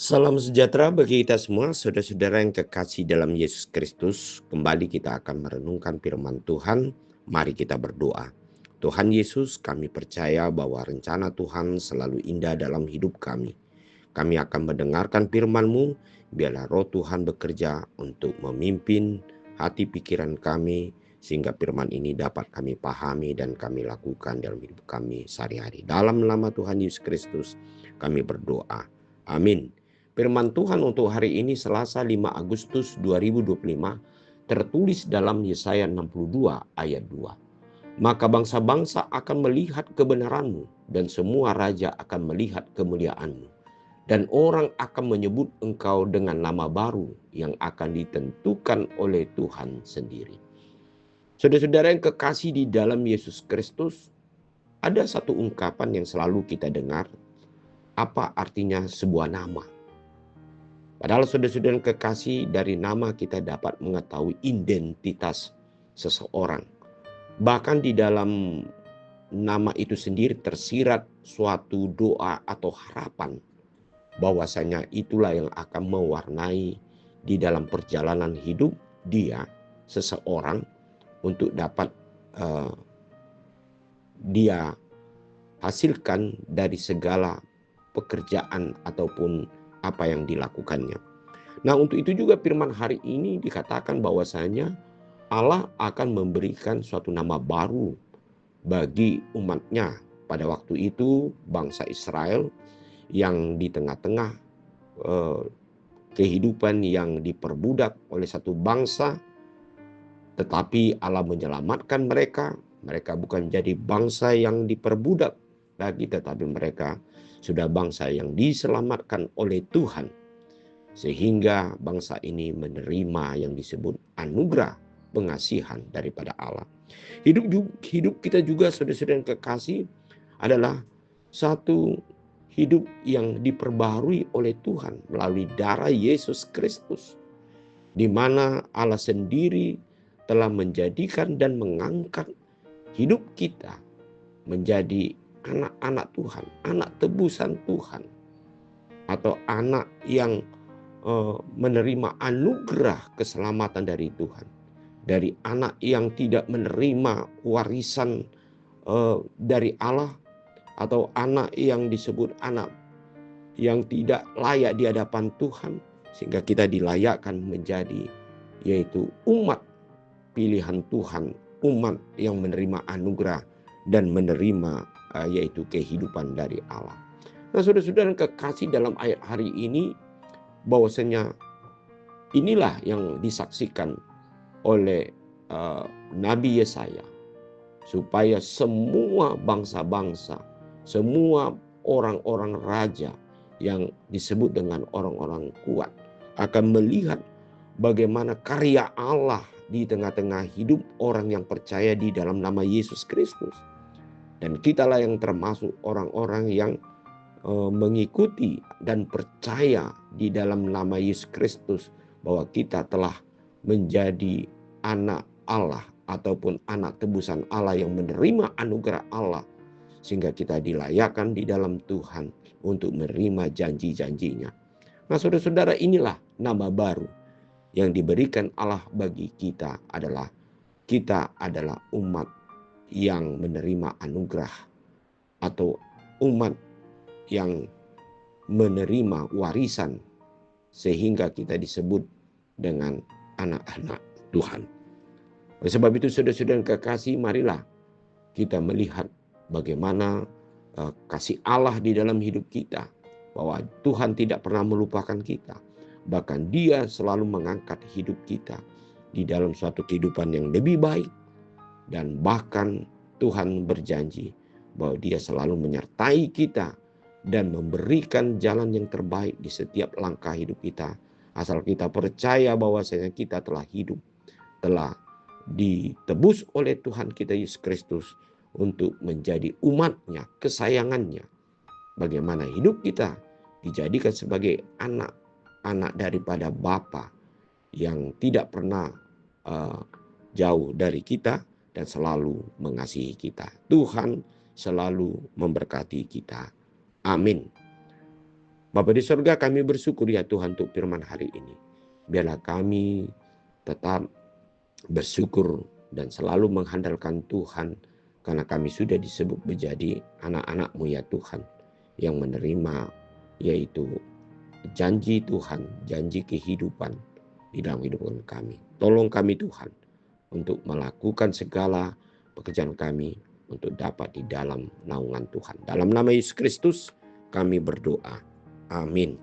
Salam sejahtera bagi kita semua, saudara-saudara yang kekasih dalam Yesus Kristus. Kembali kita akan merenungkan firman Tuhan. Mari kita berdoa. Tuhan Yesus, kami percaya bahwa rencana Tuhan selalu indah dalam hidup kami. Kami akan mendengarkan firman-Mu, biarlah roh Tuhan bekerja untuk memimpin hati pikiran kami, sehingga firman ini dapat kami pahami dan kami lakukan dalam hidup kami sehari-hari. Dalam nama Tuhan Yesus Kristus, kami berdoa. Amin. Firman Tuhan untuk hari ini Selasa 5 Agustus 2025 tertulis dalam Yesaya 62 ayat 2. Maka bangsa-bangsa akan melihat kebenaran-Mu dan semua raja akan melihat kemuliaan-Mu. Dan orang akan menyebut Engkau dengan nama baru yang akan ditentukan oleh Tuhan sendiri. Saudara-saudara yang kekasih di dalam Yesus Kristus, ada satu ungkapan yang selalu kita dengar. Apa artinya sebuah nama? Padahal saudara-saudara yang kekasih, dari nama kita dapat mengetahui identitas seseorang. Bahkan di dalam nama itu sendiri tersirat suatu doa atau harapan, bahwasanya itulah yang akan mewarnai di dalam perjalanan hidup dia, seseorang, untuk dapat dia hasilkan dari segala pekerjaan ataupun apa yang dilakukannya. Nah, untuk itu juga firman hari ini dikatakan bahwasanya Allah akan memberikan suatu nama baru bagi umatnya. Pada waktu itu bangsa Israel yang di tengah-tengah kehidupan yang diperbudak oleh satu bangsa, tetapi Allah menyelamatkan mereka. Mereka bukan jadi bangsa yang diperbudak lagi, tetapi mereka sudah bangsa yang diselamatkan oleh Tuhan. Sehingga bangsa ini menerima yang disebut anugerah pengasihan daripada Allah. Hidup kita juga, saudara-saudara yang kekasih, adalah satu hidup yang diperbarui oleh Tuhan melalui darah Yesus Kristus, di mana Allah sendiri telah menjadikan dan mengangkat hidup kita menjadi anak-anak Tuhan, anak tebusan Tuhan, atau anak yang menerima anugerah keselamatan dari Tuhan, dari anak yang tidak menerima warisan dari Allah, atau anak yang disebut anak yang tidak layak di hadapan Tuhan, sehingga kita dilayakkan menjadi yaitu umat pilihan Tuhan, umat yang menerima anugerah dan menerima yaitu kehidupan dari Allah. Nah, saudara-saudara yang kekasih, dalam ayat hari ini bahwasanya inilah yang disaksikan oleh Nabi Yesaya, supaya semua bangsa-bangsa, semua orang-orang raja yang disebut dengan orang-orang kuat akan melihat bagaimana karya Allah di tengah-tengah hidup orang yang percaya di dalam nama Yesus Kristus. Dan kitalah yang termasuk orang-orang yang mengikuti dan percaya di dalam nama Yesus Kristus, bahwa kita telah menjadi anak Allah ataupun anak tebusan Allah yang menerima anugerah Allah, sehingga kita dilayakkan di dalam Tuhan untuk menerima janji-janjinya. Nah, saudara-saudara, inilah nama baru yang diberikan Allah bagi kita, adalah kita adalah umat yang menerima anugerah, atau umat yang menerima warisan, sehingga kita disebut dengan anak-anak Tuhan. Oleh sebab itu, saudara-saudara yang kekasih, marilah kita melihat bagaimana kasih Allah di dalam hidup kita, bahwa Tuhan tidak pernah melupakan kita. Bahkan Dia selalu mengangkat hidup kita di dalam suatu kehidupan yang lebih baik. Dan bahkan Tuhan berjanji bahwa Dia selalu menyertai kita dan memberikan jalan yang terbaik di setiap langkah hidup kita, asal kita percaya bahwasanya kita telah hidup, telah ditebus oleh Tuhan kita Yesus Kristus untuk menjadi umatnya, kesayangannya. Bagaimana hidup kita dijadikan sebagai anak daripada Bapa yang tidak pernah jauh dari kita dan selalu mengasihi kita. Tuhan selalu memberkati kita. Amin. Bapa di surga, kami bersyukur ya Tuhan untuk firman hari ini. Biarlah kami tetap bersyukur dan selalu mengandalkan Tuhan, karena kami sudah disebut menjadi anak-anak-Mu ya Tuhan, yang menerima yaitu janji Tuhan, janji kehidupan di dalam kehidupan kami. Tolong kami Tuhan untuk melakukan segala pekerjaan kami untuk dapat di dalam naungan Tuhan. Dalam nama Yesus Kristus kami berdoa. Amin.